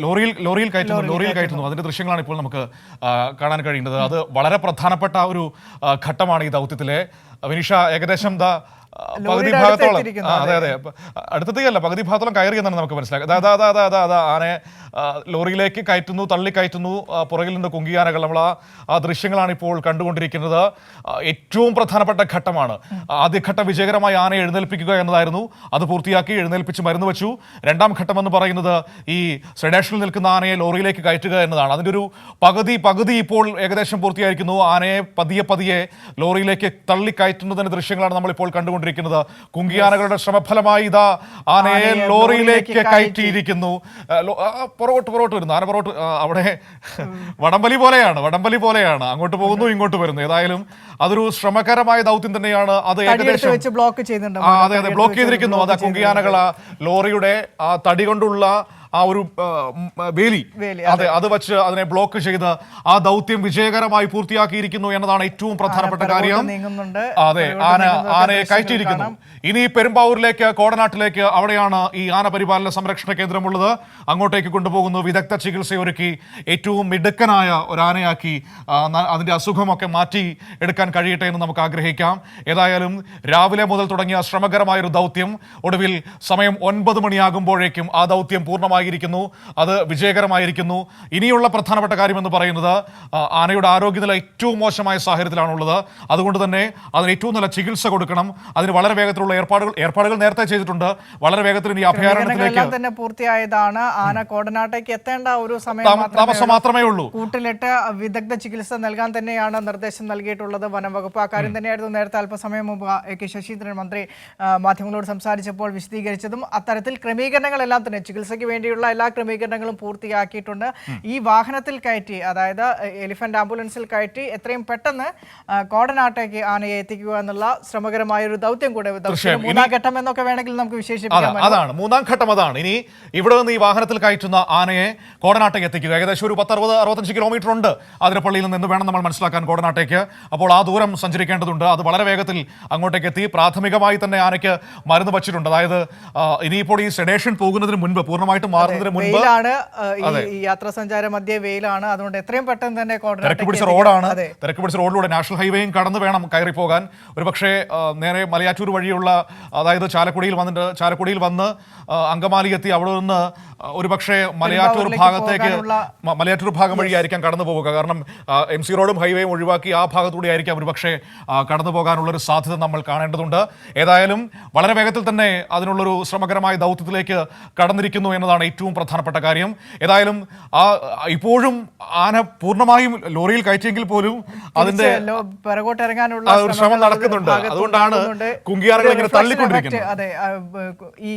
ലോറിയിൽ കയറ്റുന്നു അതിന്റെ ദൃശ്യങ്ങളാണ് ഇപ്പോൾ നമുക്ക് കാണാൻ കഴിയുന്നത്. അത് വളരെ പ്രധാനപ്പെട്ട ഒരു ഘട്ടമാണ് ഈ ദൗത്യത്തിലെ. വിനീഷ, ഏകദേശം പകുതി ഭാഗത്തോളം, അതെ അടുത്തെത്തിയല്ല, പകുതി ഭാഗത്തോളം കയറി എന്നാണ് നമുക്ക് മനസ്സിലാക്കുക. ആനയെ ലോറിയിലേക്ക് കയറ്റുന്നു, തള്ളിക്കയറ്റുന്നു, പുറകിൽ നിന്ന് കുങ്കിയാനകൾ. നമ്മൾ ആ ദൃശ്യങ്ങളാണ് ഇപ്പോൾ കണ്ടുകൊണ്ടിരിക്കുന്നത്. ഏറ്റവും പ്രധാനപ്പെട്ട ഘട്ടമാണ്. ആദ്യഘട്ടം വിജയകരമായി ആനയെ എഴുന്നേൽപ്പിക്കുക എന്നതായിരുന്നു. അത് പൂർത്തിയാക്കി എഴുന്നേൽപ്പിച്ച് മരുന്ന് വെച്ചു. രണ്ടാം ഘട്ടം എന്ന് പറയുന്നത് ഈ സെഡേഷനിൽ നിൽക്കുന്ന ആനയെ ലോറിയിലേക്ക് കയറ്റുക എന്നതാണ്. അതിൻ്റെ ഒരു പകുതി ഇപ്പോൾ ഏകദേശം പൂർത്തിയായിരിക്കുന്നു. ആനയെ പതിയെ ലോറിയിലേക്ക് തള്ളിക്കയറ്റുന്നതിന്റെ ദൃശ്യങ്ങളാണ് നമ്മളിപ്പോൾ കണ്ടുകൊണ്ടിരിക്കുന്നത്. കുങ്കിയാനകളുടെ ശ്രമഫലമായി ഇതാ ആനയെ ലോറിയിലേക്ക് കയറ്റിയിരിക്കുന്നു. പുറകോട്ട് വരുന്നു ആന. അവിടെ വടംവലി പോലെയാണ്, അങ്ങോട്ട് പോകുന്നു ഇങ്ങോട്ട് വരുന്നു. ഏതായാലും അതൊരു ശ്രമകരമായ ദൗത്യം തന്നെയാണ്. അത് ഏകദേശം ബ്ലോക്ക് ചെയ്തിരിക്കുന്നു. അത് കുങ്കിയാനകൾ ലോറിയുടെ ആ തടി കൊണ്ടുള്ള ആ ഒരു വേലി, അത് വച്ച് അതിനെ ബ്ലോക്ക് ചെയ്ത് ആ ദൗത്യം വിജയകരമായി പൂർത്തിയാക്കിയിരിക്കുന്നു എന്നതാണ് ഏറ്റവും പ്രധാനപ്പെട്ട കാര്യം. അതെ, ആനയെ കയറ്റിയിരിക്കുന്നു. ഇനി പെരുമ്പാവൂരിലേക്ക്, കോടനാട്ടിലേക്ക്, അവിടെയാണ് ഈ ആന പരിപാലന സംരക്ഷണ കേന്ദ്രമുള്ളത്. അങ്ങോട്ടേക്ക് കൊണ്ടുപോകുന്നു. വിദഗ്ധ ചികിത്സയൊരുക്കി ഏറ്റവും മിടുക്കനായ ഒരു ആനയാക്കി അതിന്റെ അസുഖമൊക്കെ മാറ്റി എടുക്കാൻ കഴിയട്ടെ എന്ന് നമുക്ക് ആഗ്രഹിക്കാം. ഏതായാലും രാവിലെ മുതൽ തുടങ്ങിയ ശ്രമകരമായൊരു ദൗത്യം ഒടുവിൽ സമയം 9 മണിയാകുമ്പോഴേക്കും ആ ദൗത്യം പൂർണ്ണമായിരിക്കുന്നു. അത് വിജയകരമായിരിക്കുന്നു. ഇനിയുള്ള പ്രധാനപ്പെട്ട കാര്യം എന്ന് പറയുന്നത് ആനയുടെ ആരോഗ്യനില ഏറ്റവും മോശമായ സാഹചര്യത്തിലാണുള്ളത്. അതുകൊണ്ട് തന്നെ അതിന് ഏറ്റവും നല്ല ചികിത്സ കൊടുക്കണം. അതിന് വളരെ വേഗത്തിലുള്ള ഏർപ്പാടുകൾ നേരത്തെ ചെയ്തിട്ടുണ്ട്. വളരെ വേഗത്തിൽ ഈ അഭയാരണ്യത്തിലേക്ക് തന്നെ പൂർത്തിയായതാണ്. ആന കോടനാട്ടേക്ക് എത്തേണ്ട ഒരു താമസം മാത്രമേ ഉള്ളൂ. കൂട്ടിലിട്ട് വിദഗ്ധ ചികിത്സ നൽകാൻ തന്നെയാണ് നിർദ്ദേശം നൽകിയിട്ടുള്ളത് വനം വകുപ്പ്. ആ കാര്യം തന്നെയായിരുന്നു നേരത്തെ അല്പസമയം മുമ്പ് കെ ശശീന്ദ്രൻ മന്ത്രി മാധ്യമങ്ങളോട് സംസാരിച്ചപ്പോൾ വിശദീകരിച്ചതും. അത്തരത്തിൽ ക്രമീകരണങ്ങളെല്ലാം തന്നെ, ചികിത്സയ്ക്ക് വേണ്ടിയുള്ള എല്ലാ ക്രമീകരണങ്ങളും പൂർത്തിയാക്കിയിട്ടുണ്ട്. ഈ വാഹനത്തിൽ കയറ്റി, അതായത് എലിഫന്റ് ആംബുലൻസിൽ കയറ്റി എത്രയും പെട്ടെന്ന് കോടനാട്ടേക്ക് ആനയെ എത്തിക്കുക എന്നുള്ള ശ്രമകരമായ ഒരു ദൗത്യം കൂടെ, മൂന്നാം ഘട്ടം എന്നൊക്കെ വേണമെങ്കിൽ നമുക്ക് വിശേഷിപ്പിക്കാം. അതാണ് മൂന്നാം ഘട്ടം. അതാണ് ഇനി ഇവിടെ നിന്ന് ഈ വാഹനത്തിൽ കയറ്റുന്ന ആനയെ കോടനാട്ടേക്ക് എത്തിക്കുക. ഏകദേശം ഒരു 10-65 കിലോമീറ്റർ ഉണ്ട് അതിരപ്പള്ളിയിൽ നിന്ന് വേണം നമ്മൾ മനസ്സിലാക്കാൻ കോടനാട്ടേക്ക്. അപ്പോൾ ആ ദൂരം സഞ്ചരിക്കേണ്ടതുണ്ട്. അത് വളരെ വേഗത്തിൽ അങ്ങോട്ടേക്ക് എത്തി. പ്രാഥമികമായി തന്നെ ആനയ്ക്ക് മരുന്ന് വച്ചിട്ടുണ്ട്. അതായത് ഇനിയിപ്പോൾ ഈ സെഡേഷൻ പോകുന്നതിന് മുൻപ്, പൂർണ്ണമായിട്ടും മാറുന്നതിന് മുൻപ്, ഈ യാത്രാ സഞ്ചാര മധ്യേ വെയിലാണ്. അതുകൊണ്ട് എത്രയും പെട്ടെന്ന് തന്നെ തിരക്ക് പിടിച്ച റോഡാണ്. തിരക്ക് പിടിച്ച റോഡിലൂടെ നാഷണൽ ഹൈവേയും കടന്നു വേണം കയറി പോകാൻ. ഒരു പക്ഷേ നേരെ മലയാറ്റൂർ വഴിയുള്ള, അതായത് ചാലക്കുടിയിൽ വന്ന് അങ്കമാലി എത്തി അവിടെ നിന്ന് ഒരുപക്ഷെ മലയാറ്റൂർ ഭാഗം വഴിയായിരിക്കാം കടന്നു പോവുക. കാരണം MC റോഡും ഹൈവേയും ഒഴിവാക്കി ആ ഭാഗത്തൂടെ ആയിരിക്കാം ഒരുപക്ഷെ കടന്നു പോകാനുള്ളൊരു സാധ്യത നമ്മൾ കാണേണ്ടതുണ്ട്. ഏതായാലും വളരെ വേഗത്തിൽ തന്നെ അതിനുള്ളൊരു ശ്രമകരമായ ദൗത്യത്തിലേക്ക് കടന്നിരിക്കുന്നു എന്നതാണ് ഏറ്റവും പ്രധാനപ്പെട്ട കാര്യം. ഏതായാലും ഇപ്പോഴും ആന പൂർണ്ണമായും ലോറിയിൽ കയറ്റിയെങ്കിൽ പോലും അതിന്റെ ഒരു ശ്രമം നടക്കുന്നുണ്ട്. അതുകൊണ്ടാണ് കുങ്കിയാനകൾ ഇങ്ങനെ തള്ളിക്കൊണ്ടിരിക്കുന്നത്. അതെ, ഈ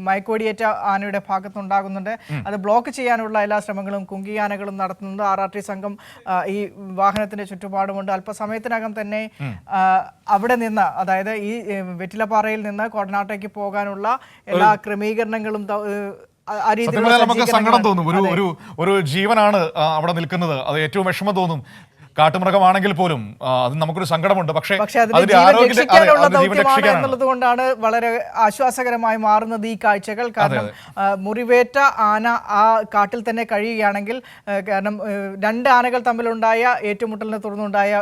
മയക്കുവെടിയേറ്റ ആനയുടെ ഭാഗത്തുണ്ടാകുന്നുണ്ട്. അത് ബ്ലോക്ക് ചെയ്യാനുള്ള എല്ലാ ശ്രമങ്ങളും കുങ്കിയാനകളും നടത്തുന്നുണ്ട്. RRT സംഘം ഈ വാഹനത്തിന്റെ ചുറ്റുപാടുമുണ്ട്. അല്പസമയത്തിനകം തന്നെ അവിടെ നിന്ന്, അതായത് ഈ വെറ്റിലപ്പാറയിൽ നിന്ന് കോടനാട്ടേക്ക് പോകാനുള്ള എല്ലാ ക്രമീകരണങ്ങളും നമുക്ക് സങ്കടം തോന്നും. ഒരു ജീവനാണ് അവിടെ നിൽക്കുന്നത്. അത് ഏറ്റവും വിഷമം തോന്നും. കാട്ടുമൃഗമാണെങ്കിൽ പോലും അത് നമുക്കൊരു സങ്കടമുണ്ട്. പക്ഷേ എന്നുള്ളത് കൊണ്ടാണ് വളരെ ആശ്വാസകരമായി മാറുന്നത് ഈ കാഴ്ചകൾ. കാരണം മുറിവേറ്റ ആന ആ കാട്ടിൽ തന്നെ കഴിയുകയാണെങ്കിൽ, കാരണം 2 ആനകൾ തമ്മിലുണ്ടായ ഏറ്റുമുട്ടലിനെ തുടർന്നുണ്ടായ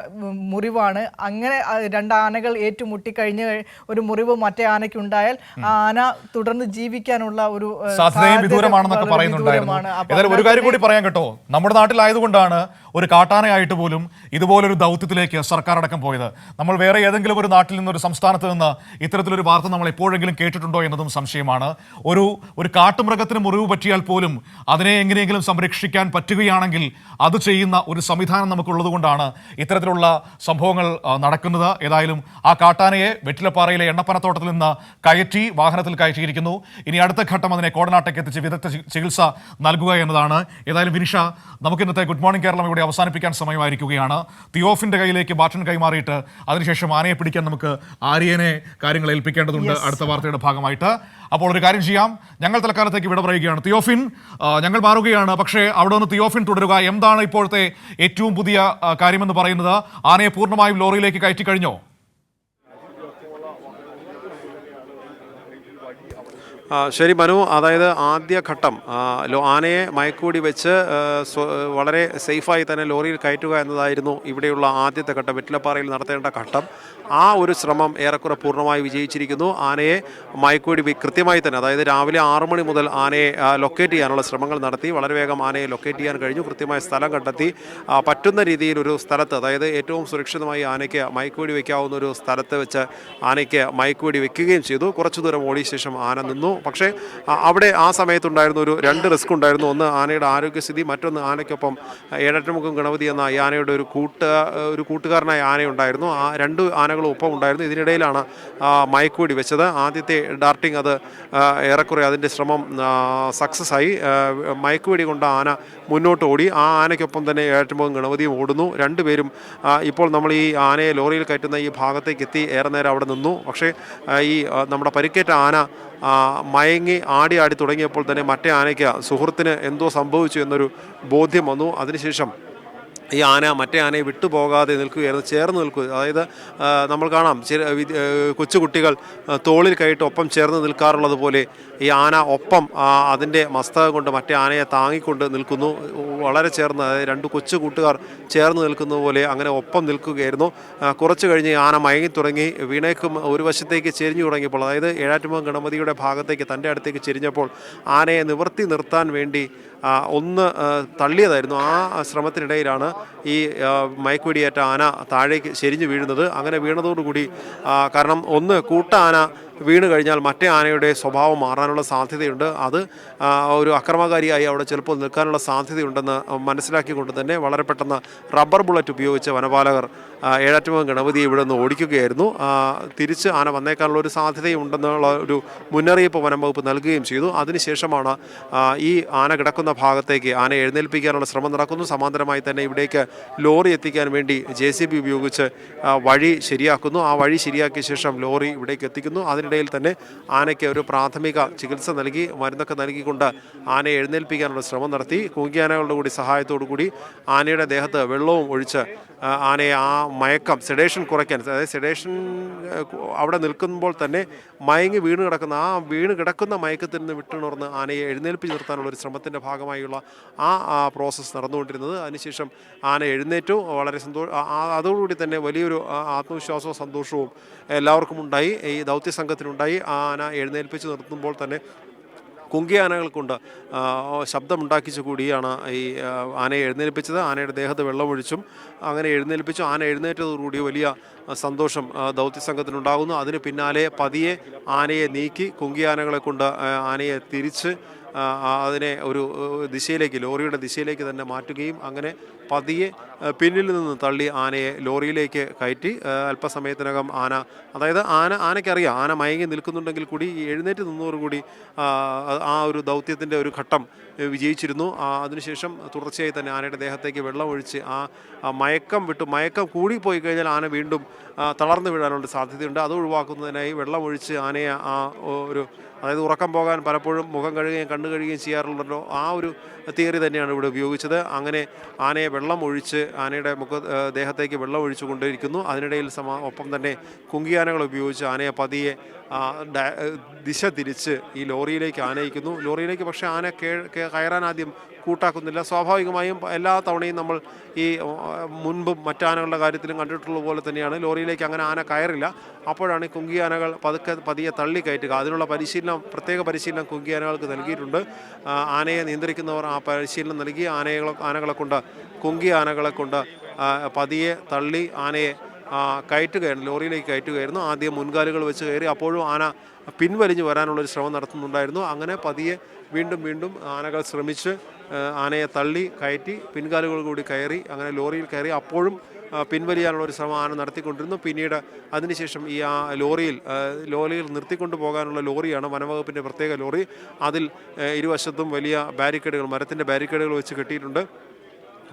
മുറിവാണ്. അങ്ങനെ 2 ആനകൾ ഏറ്റുമുട്ടിക്കഴിഞ്ഞ് ഒരു മുറിവ് മറ്റേ ആനയ്ക്ക് ഉണ്ടായാൽ ആ ആന തുടർന്ന് ജീവിക്കാനുള്ള ഒരു സാധ്യതയും വിദൂരമാണെന്നൊക്കെ പറയുന്നുണ്ടായിരുന്നു. ഏതായാലും ഒരു കാര്യം കൂടി പറയാൻ കേട്ടോ, നമ്മുടെ നാട്ടിലായതുകൊണ്ടാണ് ഒരു കാട്ടാനയായിട്ട് പോലും ഇതുപോലൊരു ദൗത്യത്തിലേക്ക് സർക്കാർ അടക്കം പോയത്. നമ്മൾ വേറെ ഏതെങ്കിലും ഒരു നാട്ടിൽ നിന്ന്, ഒരു സംസ്ഥാനത്ത് നിന്ന് ഇത്തരത്തിലൊരു വാർത്ത നമ്മൾ എപ്പോഴെങ്കിലും കേട്ടിട്ടുണ്ടോ എന്നതും സംശയമാണ്. ഒരു കാട്ടുമൃഗത്തിന് മുറിവ് പറ്റിയാൽ പോലും അതിനെ എങ്ങനെയെങ്കിലും സംരക്ഷിക്കാൻ പറ്റുകയാണെങ്കിൽ അത് ചെയ്യുന്ന ഒരു സംവിധാനം നമുക്കുള്ളത് കൊണ്ടാണ് ഇത്തരത്തിലുള്ള സംഭവങ്ങൾ നടക്കുന്നത്. ഏതായാലും ആ കാട്ടാനയെ വെറ്റിലപ്പാറയിലെ എണ്ണപ്പനത്തോട്ടത്തിൽ നിന്ന് വാഹനത്തിൽ കയറ്റിയിരിക്കുന്നു. ഇനി അടുത്ത ഘട്ടം അതിനെ കോടനാട്ടേക്ക് എത്തിച്ച് വിദഗ്ധ ചികിത്സ നൽകുക എന്നതാണ്. ഏതായാലും വിനിഷ, നമുക്ക് ഇന്നത്തെ ഗുഡ് മോർണിംഗ് കേരളം ഇവിടെ അവസാനിപ്പിക്കാൻ സമയമായിരിക്കുകയാണ്. തിയോഫിന്റെ കയ്യിലേക്ക് ബാറ്റൺ കൈമാറിയിട്ട് അതിനുശേഷം ആനയെ പിടിക്കാൻ നമുക്ക് ആര്യനെ കാര്യങ്ങൾ ഏൽപ്പിക്കേണ്ടതുണ്ട് അടുത്ത വാർത്തയുടെ ഭാഗമായിട്ട്. അപ്പോൾ ഒരു കാര്യം ചെയ്യാം, ഞങ്ങൾ തൽക്കാലത്തേക്ക് വിട പറയുകയാണ്. തിയോഫിൻ, ഞങ്ങൾ മാറുകയാണ്. പക്ഷേ അവിടെ നിന്ന് തിയോഫിൻ തുടരുക. എന്താണ് ഇപ്പോഴത്തെ ഏറ്റവും പുതിയ കാര്യമെന്ന് പറയുന്നത്? ആനയെ പൂർണ്ണമായും ലോറിയിലേക്ക് കയറ്റി കഴിഞ്ഞോ? ശരി മനു, അതായത് ആദ്യഘട്ടം ആനയെ മയക്കുവെടി വെച്ച് വളരെ സേഫായി തന്നെ ലോറിയിൽ കയറ്റുക എന്നതായിരുന്നു ഇവിടെയുള്ള ആദ്യത്തെ ഘട്ടം, വെറ്റിലപ്പാറയിൽ നടത്തേണ്ട ഘട്ടം. ആ ഒരു ശ്രമം ഏറെക്കുറെ പൂർണ്ണമായി വിജയിച്ചിരിക്കുന്നു. ആനയെ മയക്കുവെടി കൃത്യമായി തന്നെ, അതായത് രാവിലെ 6 മണി മുതൽ ആനയെ ലൊക്കേറ്റ് ചെയ്യാനുള്ള ശ്രമങ്ങൾ നടത്തി. വളരെ വേഗം ആനയെ ലൊക്കേറ്റ് ചെയ്യാൻ കഴിഞ്ഞു. കൃത്യമായ സ്ഥലം കണ്ടെത്തി പറ്റുന്ന രീതിയിൽ ഒരു സ്ഥലത്ത്, അതായത് ഏറ്റവും സുരക്ഷിതമായി ആനയ്ക്ക് മയക്കുവെടി വയ്ക്കാവുന്ന ഒരു സ്ഥലത്ത് വെച്ച് ആനയ്ക്ക് മയക്കുവെടി വെക്കുകയും ചെയ്തു. കുറച്ചു ദൂരം ഓടിയ ശേഷം ആന നിന്നു. പക്ഷേ അവിടെ ആ സമയത്തുണ്ടായിരുന്ന ഒരു 2 റിസ്ക് ഉണ്ടായിരുന്നു. ഒന്ന് ആനയുടെ ആരോഗ്യസ്ഥിതി, മറ്റൊന്ന് ആനയ്ക്കൊപ്പം ഏഴാറ്റുമുഖം ഗണപതി എന്ന ഈ ആനയുടെ ഒരു കൂട്ടുകാരനായ ആനയുണ്ടായിരുന്നു. ആ 2 ആനകളും ഒപ്പം ഉണ്ടായിരുന്നു. ഇതിനിടയിലാണ് മയക്കുവെടി വെച്ചത്. ആദ്യത്തെ ഡാർട്ടിങ് അത് ഏറെക്കുറെ അതിൻ്റെ ശ്രമം സക്സസ് ആയി. മയക്കുവെടി കൊണ്ട് ആന മുന്നോട്ട് ഓടി. ആ ആനയ്ക്കൊപ്പം തന്നെ ഏഴാറ്റുമുഖം ഗണപതിയും ഓടുന്നു. രണ്ടുപേരും ഇപ്പോൾ നമ്മൾ ഈ ആനയെ ലോറിയിൽ കയറ്റുന്ന ഈ ഭാഗത്തേക്ക് എത്തി ഏറെ നേരം അവിടെ നിന്നു. പക്ഷേ ഈ നമ്മുടെ പരിക്കേറ്റ ആന മയങ്ങി ആടി തുടങ്ങിയപ്പോൾ തന്നെ മറ്റേ ആനയ്ക്ക് സുഹൃത്തിന് എന്തോ സംഭവിച്ചു എന്നൊരു ബോധ്യം വന്നു. അതിനുശേഷം ഈ ആന മറ്റേ ആനയെ വിട്ടുപോകാതെ നിൽക്കുകയായിരുന്നു, ചേർന്ന് നിൽക്കുക. അതായത് നമ്മൾ കാണാം കൊച്ചുകുട്ടികൾ തോളിൽ കയറ്റി ഒപ്പം ചേർന്ന് നിൽക്കാറുള്ളത് പോലെ ഈ ആന ഒപ്പം അതിൻ്റെ മസ്തകം കൊണ്ട് മറ്റേ ആനയെ താങ്ങിക്കൊണ്ട് നിൽക്കുന്നു. വളരെ ചേർന്ന്, അതായത് 2 കൊച്ചു കൂട്ടുകാർ ചേർന്ന് നിൽക്കുന്ന പോലെ അങ്ങനെ ഒപ്പം നിൽക്കുകയായിരുന്നു. കുറച്ച് കഴിഞ്ഞ് ആന മയങ്ങി തുടങ്ങി. വീണേക്കും ഒരു വശത്തേക്ക് ചെരിഞ്ഞു തുടങ്ങിയപ്പോൾ, അതായത് ഏഴാറ്റുമുഖം ഗണപതിയുടെ ഭാഗത്തേക്ക്, തൻ്റെ അടുത്തേക്ക് ചെരിഞ്ഞപ്പോൾ ആനയെ നിവർത്തി നിർത്താൻ വേണ്ടി ഒന്ന് തള്ളിയതായിരുന്നു. ആ ശ്രമത്തിനിടയിലാണ് ഈ മയക്കുവെടിയേറ്റ ആന താഴേക്ക് ചെരിഞ്ഞു വീഴുന്നത്. അങ്ങനെ വീണതോടുകൂടി, കാരണം ഒന്ന് കൂട്ട ആന വീണ് കഴിഞ്ഞാൽ മറ്റേ ആനയുടെ സ്വഭാവം മാറാനുള്ള സാധ്യതയുണ്ട്. അത് ഒരു അക്രമകാരിയായി അവിടെ ചിലപ്പോൾ നിൽക്കാനുള്ള സാധ്യതയുണ്ടെന്ന് മനസ്സിലാക്കിക്കൊണ്ട് തന്നെ വളരെ പെട്ടെന്ന് റബ്ബർ ബുള്ളറ്റ് ഉപയോഗിച്ച് വനപാലകർ ഏഴാറ്റുമുഖം ഗണപതിയെ ഇവിടെ നിന്ന് ഓടിക്കുകയായിരുന്നു. തിരിച്ച് ആന വന്നേക്കാനുള്ള ഒരു സാധ്യതയുണ്ടെന്നുള്ള ഒരു മുന്നറിയിപ്പ് വനംവകുപ്പ് നൽകുകയും ചെയ്തു. അതിനുശേഷമാണ് ഈ ആന കിടക്കുന്ന ഭാഗത്തേക്ക് ആനയെ എഴുന്നേൽപ്പിക്കാനുള്ള ശ്രമം നടക്കുന്നു. സമാന്തരമായി തന്നെ ഇവിടേക്ക് ലോറി എത്തിക്കാൻ വേണ്ടി JCB ഉപയോഗിച്ച് വഴി ശരിയാക്കുന്നു. ആ വഴി ശരിയാക്കിയ ശേഷം ലോറി ഇവിടേക്ക് എത്തിക്കുന്നു. അതിനിടയിൽ തന്നെ ആനയ്ക്ക് ഒരു പ്രാഥമിക ചികിത്സ നൽകി, മരുന്നൊക്കെ നൽകിക്കൊണ്ട് ആനയെ എഴുന്നേൽപ്പിക്കാനുള്ള ശ്രമം നടത്തി. കുങ്കിയാനകളുടെ കൂടി സഹായത്തോടു കൂടി ആനയുടെ ദേഹത്ത് വെള്ളവും ഒഴിച്ച് ആനയെ ആ മയക്കം, സെഡേഷൻ കുറയ്ക്കാൻ, അതായത് സെഡേഷൻ അവിടെ നിൽക്കുമ്പോൾ തന്നെ മയങ്ങി വീണ് കിടക്കുന്ന മയക്കത്തിൽ നിന്ന് വിട്ടുണർന്ന് ആനയെ എഴുന്നേൽപ്പിച്ച് നിർത്താനുള്ള ഒരു ശ്രമത്തിൻ്റെ ഭാഗമായുള്ള ആ പ്രോസസ്സ് നടന്നുകൊണ്ടിരുന്നത്. അതിനുശേഷം ആന എഴുന്നേറ്റു. വളരെ അതോടുകൂടി തന്നെ വലിയൊരു ആത്മവിശ്വാസവും സന്തോഷവും എല്ലാവർക്കും ഉണ്ടായി, ഈ ദൗത്യസംഘത്തിനുണ്ടായി. ആന എഴുന്നേൽപ്പിച്ച് നിർത്തുമ്പോൾ തന്നെ കുങ്കിയാനകൾ കൊണ്ട് ശബ്ദമുണ്ടാക്കിച്ചു കൂടിയാണ് ഈ ആനയെ എഴുന്നേൽപ്പിച്ചത്. ആനയുടെ ദേഹത്ത് വെള്ളമൊഴിച്ചും അങ്ങനെ എഴുന്നേൽപ്പിച്ചു. ആന എഴുന്നേറ്റതോടുകൂടി വലിയ സന്തോഷം ദൗത്യസംഘത്തിനുണ്ടാകുന്നു. അതിന് പിന്നാലെ പതിയെ ആനയെ നീക്കി കുങ്കിയാനകളെ കൊണ്ട് ആനയെ തിരിച്ച് അതിനെ ഒരു ദിശയിലേക്ക്, ലോറിയുടെ ദിശയിലേക്ക് തന്നെ മാറ്റുകയും അങ്ങനെ പതിയെ പിന്നിൽ നിന്ന് തള്ളി ആനയെ ലോറിയിലേക്ക് കയറ്റി. അല്പസമയത്തിനകം ആനയ്ക്കറിയാം ആന മയങ്ങി നിൽക്കുന്നുണ്ടെങ്കിൽ കൂടി ഈ എഴുന്നേറ്റ് നിന്നതോടുകൂടി ആ ഒരു ദൗത്യത്തിൻ്റെ ഒരു ഘട്ടം വിജയിച്ചിരുന്നു. അതിനുശേഷം തുടർച്ചയായി തന്നെ ആനയുടെ ദേഹത്തേക്ക് വെള്ളം ഒഴിച്ച് മയക്കം കൂടിപ്പോയി കഴിഞ്ഞാൽ ആന വീണ്ടും തളർന്നു വീഴാനുള്ള സാധ്യതയുണ്ട്. അത് ഒഴിവാക്കുന്നതിനായി വെള്ളം ഒഴിച്ച് ആനയെ അതായത് ഉറക്കം പോകാൻ പലപ്പോഴും മുഖം കഴുകുകയും കണ്ണു കഴുകുകയും ചെയ്യാറുള്ളല്ലോ, ആ ഒരു തിയറി തന്നെയാണ് ഇവിടെ ഉപയോഗിച്ചത്. അങ്ങനെ ആനയെ വെള്ളം ഒഴിച്ച് ആനയുടെ ദേഹത്തേക്ക് വെള്ളം ഒഴിച്ചു കൊണ്ടിരിക്കുന്നു. അതിനിടയിൽ ഒപ്പം തന്നെ കുങ്കിയാനകൾ ഉപയോഗിച്ച് ആനയെ പതിയെ ദിശ തിരിച്ച് ഈ ലോറിയിലേക്ക് ആനയിക്കുന്നു. ലോറിയിലേക്ക് പക്ഷേ ആന കയറാൻ ആദ്യം കൂട്ടാക്കുന്നില്ല. സ്വാഭാവികമായും എല്ലാ തവണയും നമ്മൾ ഈ മുൻപും മറ്റാനകളുടെ കാര്യത്തിലും കണ്ടിട്ടുള്ള പോലെ തന്നെയാണ്, ലോറിയിലേക്ക് അങ്ങനെ ആന കയറില്ല. അപ്പോഴാണ് ഈ കുങ്കിയാനകൾ പതിയെ തള്ളി കയറ്റുക. അതിനുള്ള പ്രത്യേക പരിശീലനം കുങ്കിയാനകൾക്ക് നൽകിയിട്ടുണ്ട്. ആനയെ നിയന്ത്രിക്കുന്നവർ ആ പരിശീലനം നൽകി കുങ്കിയാനകളെ കൊണ്ട് പതിയെ തള്ളി ആനയെ ലോറിയിലേക്ക് കയറ്റുകയായിരുന്നു. ആദ്യം മുൻകാലുകൾ വെച്ച് കയറി, അപ്പോഴും ആന പിൻവലിഞ്ഞ് വരാനുള്ളൊരു ശ്രമം നടത്തുന്നുണ്ടായിരുന്നു. അങ്ങനെ പതിയെ വീണ്ടും ആനകൾ ശ്രമിച്ച് ആനയെ തള്ളി കയറ്റി പിൻകാലുകൾ കൂടി കയറി അങ്ങനെ ലോറിയിൽ കയറി. അപ്പോഴും പിൻവലിയാനുള്ളൊരു ശ്രമം ആന നടത്തിക്കൊണ്ടിരുന്നു. പിന്നീട് അതിനുശേഷം ഈ ലോറിയിൽ നിർത്തിക്കൊണ്ടു പോകാനുള്ള ലോറിയാണ് വനംവകുപ്പിൻ്റെ പ്രത്യേക ലോറി. അതിൽ ഇരുവശത്തും വലിയ മരത്തിൻ്റെ ബാരിക്കേഡുകൾ വെച്ച് കെട്ടിയിട്ടുണ്ട്.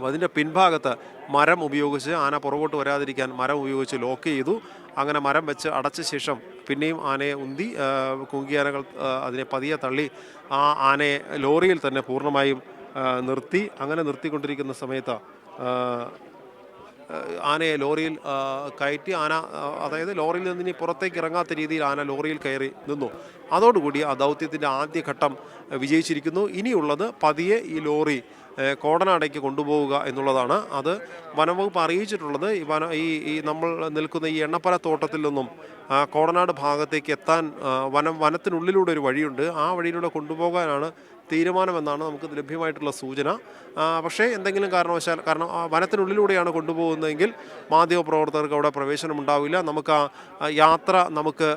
അതിൻ്റെ പിൻഭാഗത്ത് മരം ഉപയോഗിച്ച് ആന പുറകോട്ട് വരാതിരിക്കാൻ മരം ഉപയോഗിച്ച് ലോക്ക് ചെയ്തു. അങ്ങനെ മരം വെച്ച് അടച്ച ശേഷം പിന്നെയും ആനയെ ഉന്തി കുങ്കിയാനകൾ അതിനെ പതിയെ തള്ളി ആ ആനയെ ലോറിയിൽ തന്നെ പൂർണ്ണമായും നിർത്തി. അങ്ങനെ നിർത്തിക്കൊണ്ടിരിക്കുന്ന സമയത്ത് ആനയെ ലോറിയിൽ കയറ്റി അതായത് ലോറിയിൽ നിന്ന് ഇനി പുറത്തേക്ക് ഇറങ്ങാത്ത രീതിയിൽ ആന ലോറിയിൽ കയറി നിന്നു. അതോടുകൂടി ആ ദൗത്യത്തിൻ്റെ ആദ്യഘട്ടം വിജയിച്ചിരിക്കുന്നു. ഇനിയുള്ളത് പതിയെ ഈ ലോറി കോടനാടേക്ക് കൊണ്ടുപോവുക എന്നുള്ളതാണ്. അത് വനംവകുപ്പ് അറിയിച്ചിട്ടുള്ളത് ഈ നമ്മൾ നിൽക്കുന്ന ഈ എണ്ണപ്പന തോട്ടത്തിൽ നിന്നും കോടനാട് ഭാഗത്തേക്ക് എത്താൻ വനത്തിനുള്ളിലൂടെ ഒരു വഴിയുണ്ട്. ആ വഴിയിലൂടെ കൊണ്ടുപോകാനാണ് തീരുമാനമെന്നാണ് നമുക്ക് ലഭ്യമായിട്ടുള്ള സൂചന. പക്ഷേ എന്തെങ്കിലും കാരണവശാൽ, കാരണം വനത്തിനുള്ളിലൂടെയാണ് കൊണ്ടുപോകുന്നതെങ്കിൽ മാധ്യമപ്രവർത്തകർക്ക് അവിടെ പ്രവേശനം ഉണ്ടാവില്ല. നമുക്ക് ആ യാത്ര നമുക്ക്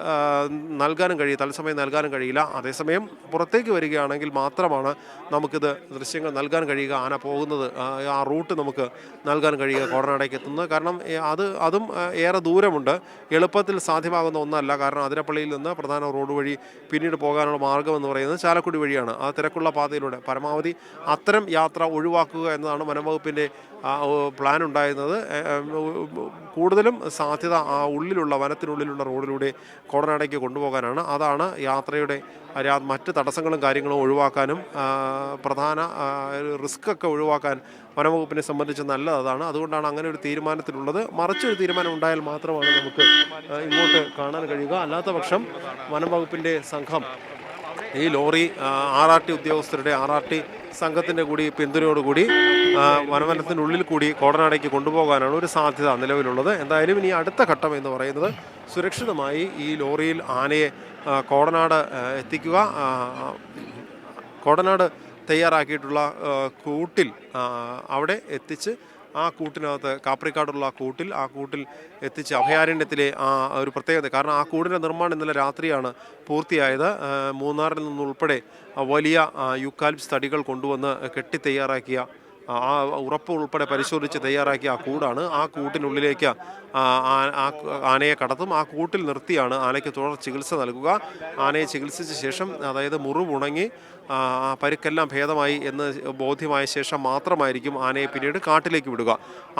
തത്സമയം നൽകാനും കഴിയില്ല. അതേസമയം പുറത്തേക്ക് വരികയാണെങ്കിൽ മാത്രമാണ് നമുക്കിത് ദൃശ്യങ്ങൾ നൽകാൻ കഴിയുക. ആന പോകുന്നത് ആ റൂട്ട് നമുക്ക് നൽകാൻ കഴിയുക കോടനാടേക്ക് എത്തുന്നത്. കാരണം അതും ഏറെ ദൂരമുണ്ട്, എളുപ്പത്തിൽ സാധ്യമാകുന്ന ഒന്നല്ല. കാരണം അതിരപ്പള്ളിയിൽ നിന്ന് പ്രധാന റോഡ് വഴി പിന്നീട് പോകാനുള്ള മാർഗ്ഗം എന്ന് പറയുന്നത് ചാലക്കുടി വഴിയാണ്. ആ തിരക്കുള്ള പാതയിലൂടെ പരമാവധി അത്തരം യാത്ര ഒഴിവാക്കുക എന്നതാണ് വനംവകുപ്പിൻ്റെ പ്ലാൻ ഉണ്ടായിരുന്നത്. കൂടുതലും സാധ്യത ആ വനത്തിനുള്ളിലുള്ള റോഡിലൂടെ കോടനാടേക്ക് കൊണ്ടുപോകാനാണ്. അതാണ് യാത്രയുടെ മറ്റ് തടസ്സങ്ങളും കാര്യങ്ങളും ഒഴിവാക്കാനും പ്രധാന റിസ്ക് ഒക്കെ ഒഴിവാക്കാൻ വനംവകുപ്പിനെ സംബന്ധിച്ച് നല്ലത് അതാണ്. അതുകൊണ്ടാണ് അങ്ങനെ ഒരു തീരുമാനത്തിലുള്ളത്. മറിച്ചൊരു തീരുമാനം ഉണ്ടായാൽ മാത്രമാണ് നമുക്ക് ഇങ്ങോട്ട് കാണാൻ കഴിയുക. അല്ലാത്ത പക്ഷം വനംവകുപ്പിൻ്റെ സംഘം ഈ ലോറി RRT ഉദ്യോഗസ്ഥരുടെ RRT സംഘത്തിൻ്റെ കൂടി പിന്തുണയോടുകൂടി വനത്തിനുള്ളിൽ കൂടി കോടനാടേക്ക് കൊണ്ടുപോകാനാണ് ഒരു സാധ്യത നിലവിലുള്ളത്. എന്തായാലും ഇനി അടുത്ത ഘട്ടം എന്ന് പറയുന്നത് സുരക്ഷിതമായി ഈ ലോറിയിൽ ആനയെ കോടനാട് എത്തിക്കുക. കോടനാട് തയ്യാറാക്കിയിട്ടുള്ള കൂട്ടിൽ അവിടെ എത്തിച്ച് ആ കൂട്ടിനകത്ത് കാപ്രിക്കാടുള്ള ആ കൂട്ടിൽ എത്തിച്ച് അഭയാരണ്യത്തിലെ ഒരു പ്രത്യേകത, കാരണം ആ കൂടിൻ്റെ നിർമ്മാണം ഇന്നലെ രാത്രിയാണ് പൂർത്തിയായത്. മൂന്നാറിൽ നിന്നുൾപ്പെടെ വലിയ യൂക്കാലിപ്സ് തടികൾ കൊണ്ടുവന്ന് കെട്ടി തയ്യാറാക്കിയ ആ ഉറപ്പ് ഉൾപ്പെടെ പരിശോധിച്ച് തയ്യാറാക്കിയ ആ കൂടാണ്. ആ കൂട്ടിനുള്ളിലേക്ക് ആനയെ കടത്തും. ആ കൂട്ടിൽ നിർത്തിയാണ് ആനയ്ക്ക് തുടർ ചികിത്സ നൽകുക. ആനയെ ചികിത്സിച്ച ശേഷം, അതായത് മുറിവുണങ്ങി പരുക്കെല്ലാം ഭേദമായി എന്ന് ബോധ്യമായ ശേഷം മാത്രമായിരിക്കും ആനയെ പിന്നീട് കാട്ടിലേക്ക് വിടുക.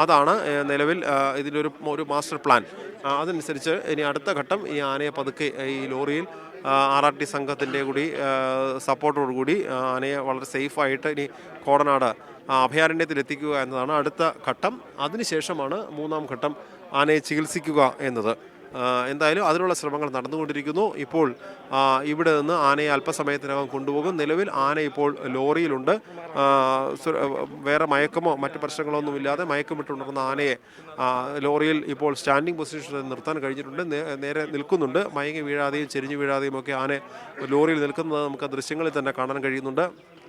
അതാണ് നിലവിൽ ഇതിൻ്റെ ഒരു മാസ്റ്റർ പ്ലാൻ. അതനുസരിച്ച് ഇനി അടുത്ത ഘട്ടം ഈ ആനയെ പതുക്കെ ഈ ലോറിയിൽ RRT സംഘത്തിൻ്റെ കൂടി സപ്പോർട്ടോടുകൂടി ആനയെ വളരെ സേഫായിട്ട് ഇനി കോടനാട് അഭയാരണ്യത്തിൽ എത്തിക്കുക എന്നതാണ് അടുത്ത ഘട്ടം. അതിനുശേഷമാണ് മൂന്നാം ഘട്ടം ആനയെ ചികിത്സിക്കുക എന്നത്. എന്തായാലും അതിനുള്ള ശ്രമങ്ങൾ നടന്നുകൊണ്ടിരിക്കുന്നു. ഇപ്പോൾ ഇവിടെ നിന്ന് ആനയെ അല്പസമയത്തിനകം കൊണ്ടുപോകും. നിലവിൽ ആന ഇപ്പോൾ ലോറിയിലുണ്ട്. വേറെ മയക്കമോ മറ്റ് പ്രശ്നങ്ങളോ ഒന്നുമില്ലാതെ മയക്കമിട്ടുണർന്ന ആനയെ ലോറിയിൽ ഇപ്പോൾ സ്റ്റാൻഡിംഗ് പൊസിഷനിൽ നിർത്താൻ കഴിഞ്ഞിട്ടുണ്ട്. നേരെ നിൽക്കുന്നുണ്ട്. മയങ്ങി വീഴാതെയും ചെരിഞ്ഞു വീഴാതെയും ഒക്കെ ആന ലോറിയിൽ നിൽക്കുന്നത് നമുക്ക് ദൃശ്യങ്ങളിൽ തന്നെ കാണാൻ കഴിയുന്നുണ്ട്.